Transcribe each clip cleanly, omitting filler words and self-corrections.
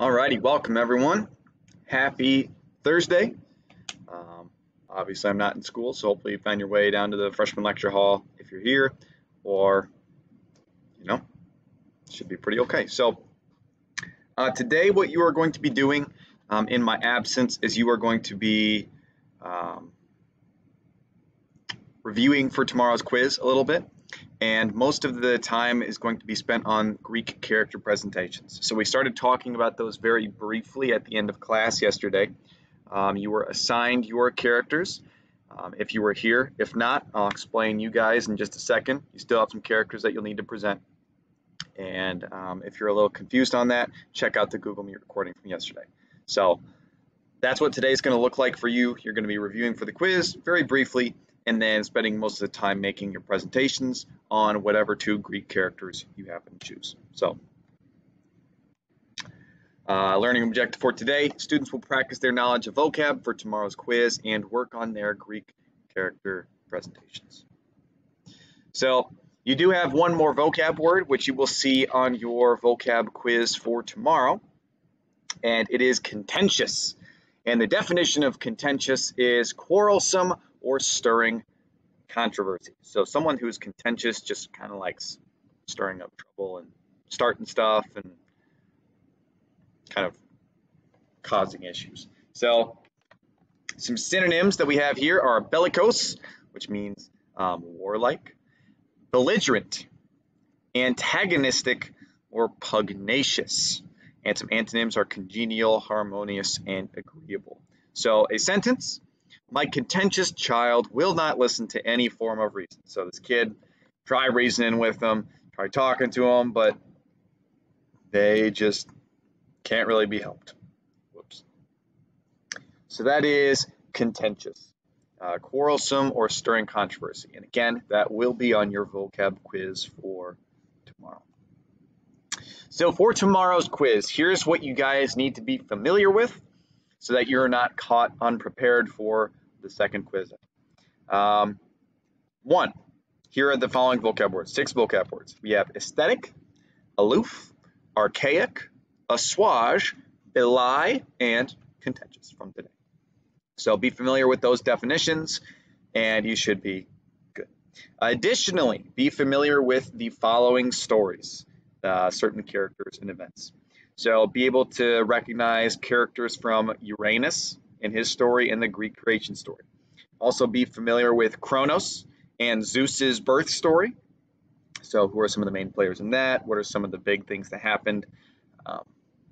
Alrighty, welcome everyone. Happy Thursday. Obviously, I'm not in school, so hopefully you find your way down to the freshman lecture hall if you're here, or, should be pretty okay. So today what you are going to be doing in my absence is you are going to be reviewing for tomorrow's quiz a little bit. And most of the time is going to be spent on Greek character presentations. So we started talking about those very briefly at the end of class yesterday. You were assigned your characters if you were here. If not, I'll explain you guys in just a second. You still have some characters that you'll need to present. And if you're a little confused on that, check out the Google Meet recording from yesterday. So that's what today's going to look like for you. You're going to be reviewing for the quiz very briefly, and then spending most of the time making your presentations on whatever two Greek characters you happen to choose. So, learning objective for today, students will practice their knowledge of vocab for tomorrow's quiz and work on their Greek character presentations. So, you do have one more vocab word, which you will see on your vocab quiz for tomorrow, and it is contentious. And the definition of contentious is quarrelsome or stirring controversy. So someone who's contentious just kind of likes stirring up trouble and starting stuff and kind of causing issues. So some synonyms that we have here are bellicose, which means warlike, belligerent, antagonistic, or pugnacious. And some antonyms are congenial, harmonious, and agreeable. So a sentence: my contentious child will not listen to any form of reason. So this kid, try reasoning with them, try talking to them, but they just can't really be helped. Whoops. So that is contentious, quarrelsome or stirring controversy. And again, that will be on your vocab quiz for tomorrow. So for tomorrow's quiz, here's what you guys need to be familiar with so that you're not caught unprepared for the second quiz. One, here are the following vocab words, 6 vocab words. We have aesthetic, aloof, archaic, assuage, belie, and contentious from today. So be familiar with those definitions and you should be good. Additionally, be familiar with the following stories, certain characters and events. So be able to recognize characters from Uranus in his story and the Greek creation story. Also be familiar with Kronos and Zeus's birth story. So who are some of the main players in that? What are some of the big things that happened?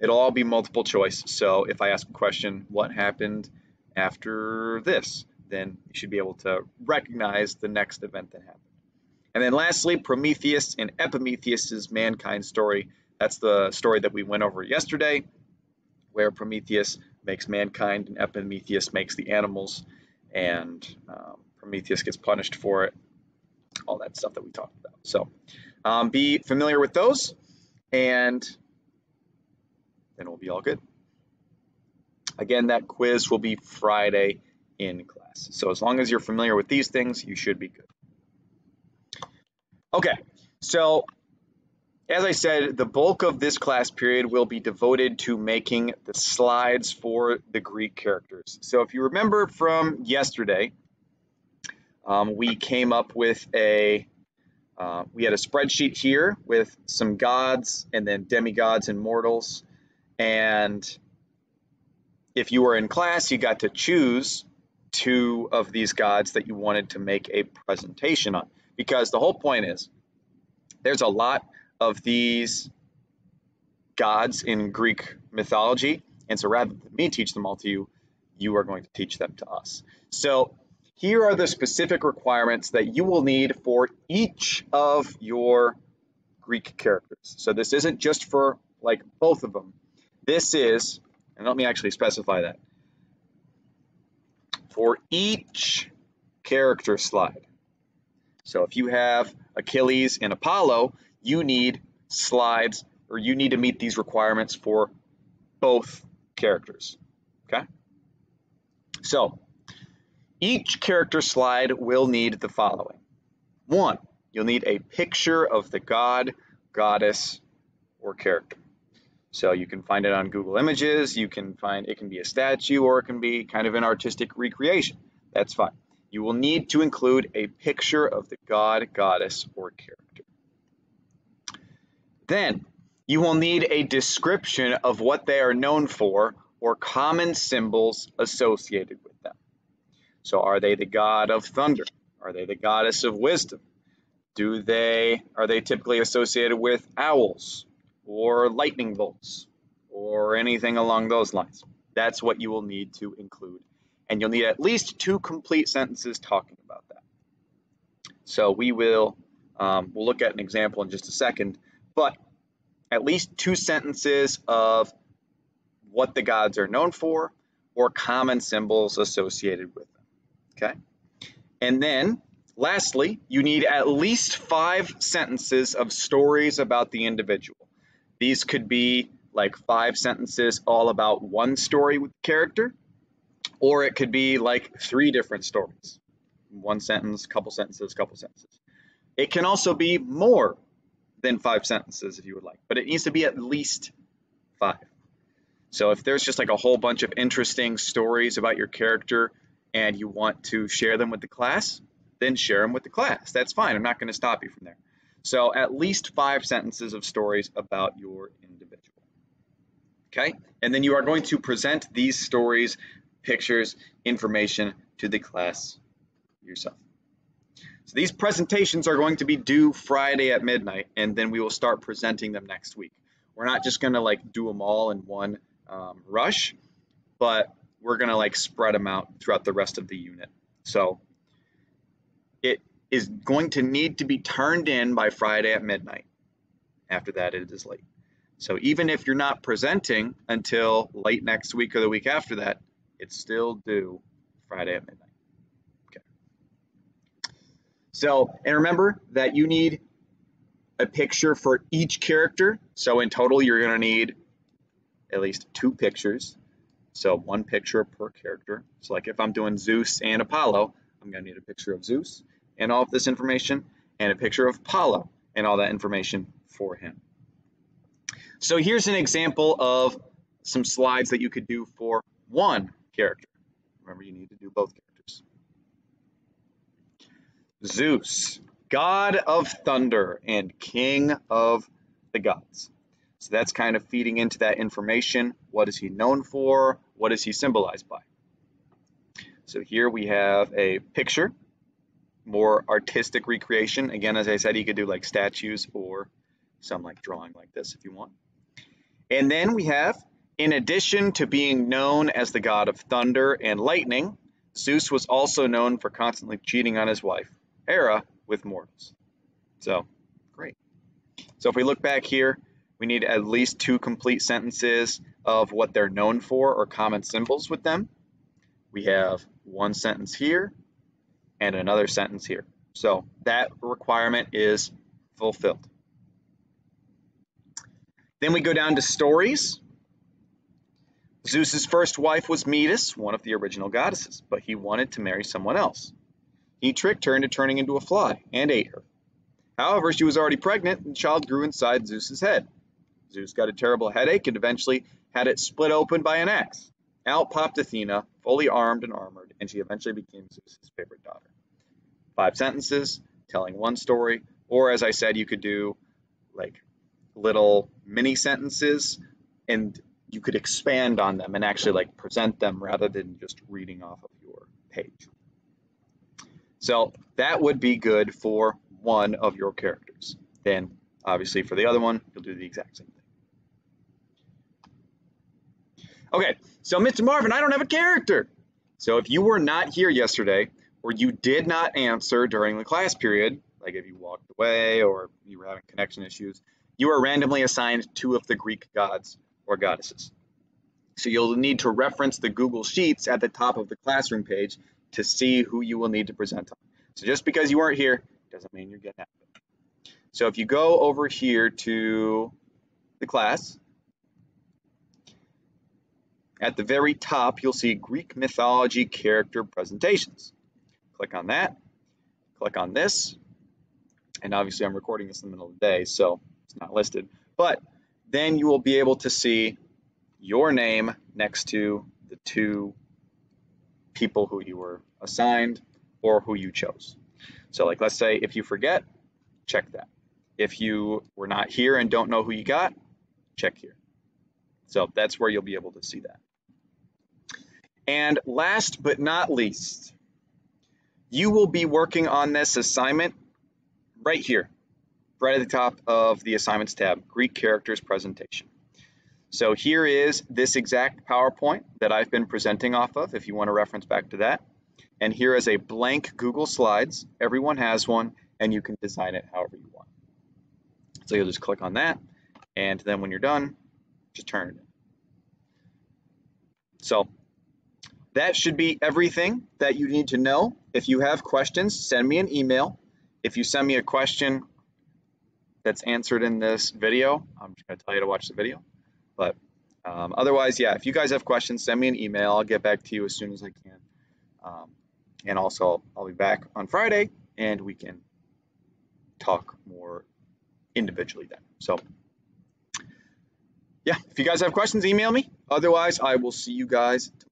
It'll all be multiple choice. So if I ask a question, what happened after this? Then you should be able to recognize the next event that happened. And then lastly, Prometheus and Epimetheus's mankind story. That's the story that we went over yesterday, where Prometheus makes mankind and Epimetheus makes the animals, and Prometheus gets punished for it, all that stuff that we talked about. So be familiar with those, and then we'll be all good. Again, that quiz will be Friday in class. So as long as you're familiar with these things, you should be good. Okay, so as I said, the bulk of this class period will be devoted to making the slides for the Greek characters. So if you remember from yesterday, we came up with we had a spreadsheet here with some gods and then demigods and mortals. And if you were in class, you got to choose 2 of these gods that you wanted to make a presentation on. Because the whole point is, there's a lot of these gods in Greek mythology, and so rather than me teach them all to you, you are going to teach them to us. So here are the specific requirements that you will need for each of your Greek characters. So this isn't just for like both of them. This is, and let me actually specify that, for each character slide. So if you have Achilles and Apollo, you need slides, or you need to meet these requirements for both characters, okay? So each character slide will need the following. 1, you'll need a picture of the god, goddess, or character. So you can find it on Google Images, you can find it can be a statue or it can be kind of an artistic recreation. That's fine. You will need to include a picture of the god, goddess, or character. Then you will need a description of what they are known for or common symbols associated with them. So are they the god of thunder? Are they the goddess of wisdom? Are they typically associated with owls or lightning bolts or anything along those lines? That's what you will need to include. And you'll need at least 2 complete sentences talking about that. So we'll look at an example in just a second, but at least 2 sentences of what the gods are known for or common symbols associated with them. Okay? And then lastly, you need at least 5 sentences of stories about the individual. These could be like 5 sentences all about one story with the character, or it could be like 3 different stories. 1 sentence, couple sentences, couple sentences. It can also be more than 5 sentences if you would like, but it needs to be at least 5. So if there's just like a whole bunch of interesting stories about your character and you want to share them with the class, then share them with the class. That's fine. I'm not going to stop you from there. So at least 5 sentences of stories about your individual. Okay? And then you are going to present these stories, pictures, information to the class yourself. So these presentations are going to be due Friday at midnight, and then we will start presenting them next week. We're not just going to like do them all in one rush, but we're going to like spread them out throughout the rest of the unit. So it is going to need to be turned in by Friday at midnight. After that, it is late. So even if you're not presenting until late next week or the week after that, it's still due Friday at midnight. Okay. So, and remember that you need a picture for each character. So in total, you're going to need at least 2 pictures. So 1 picture per character. So like if I'm doing Zeus and Apollo, I'm going to need a picture of Zeus and all of this information, and a picture of Apollo and all that information for him. So here's an example of some slides that you could do for 1 character. Remember, you need to do both characters. Zeus, god of thunder and king of the gods. So that's kind of feeding into that information. What is he known for? What is he symbolized by? So here we have a picture, more artistic recreation. Again, as I said, you could do like statues or some like drawing like this if you want. And then we have, in addition to being known as the god of thunder and lightning, Zeus was also known for constantly cheating on his wife, Hera, with mortals. So, great. So if we look back here, we need at least 2 complete sentences of what they're known for or common symbols with them. We have 1 sentence here and another sentence here. So that requirement is fulfilled. Then we go down to stories. Zeus's first wife was Metis, one of the original goddesses, but he wanted to marry someone else. He tricked her into turning into a fly and ate her. However, she was already pregnant and the child grew inside Zeus's head. Zeus got a terrible headache and eventually had it split open by an axe. Out popped Athena, fully armed and armored, and she eventually became Zeus's favorite daughter. 5 sentences telling 1 story, or as I said, you could do like little mini sentences and you could expand on them and actually like present them rather than just reading off of your page. So that would be good for 1 of your characters. Then obviously for the other one, you'll do the exact same thing. Okay, so Mr. Marvin, I don't have a character. So if you were not here yesterday or you did not answer during the class period, like if you walked away or you were having connection issues, you are randomly assigned 2 of the Greek gods or goddesses. So you'll need to reference the Google Sheets at the top of the classroom page to see who you will need to present on. So just because you weren't here doesn't mean you're getting out of it. So if you go over here to the class, at the very top, you'll see Greek mythology character presentations. Click on that, click on this, and obviously I'm recording this in the middle of the day, so it's not listed, but then you will be able to see your name next to the two people who you were assigned or who you chose. So like, let's say if you forget, check that. If you were not here and don't know who you got, check here. So that's where you'll be able to see that. And last but not least, you will be working on this assignment right here, right at the top of the assignments tab, Greek characters presentation. So here is this exact PowerPoint that I've been presenting off of, if you want to reference back to that. And here is a blank Google Slides. Everyone has one, and you can design it however you want. So you'll just click on that, and then when you're done, just turn it in. So that should be everything that you need to know. If you have questions, send me an email. If you send me a question that's answered in this video, I'm just going to tell you to watch the video. But otherwise, yeah, if you guys have questions, send me an email. I'll get back to you as soon as I can. And also, I'll be back on Friday, and we can talk more individually then. So, yeah, if you guys have questions, email me. Otherwise, I will see you guys tomorrow.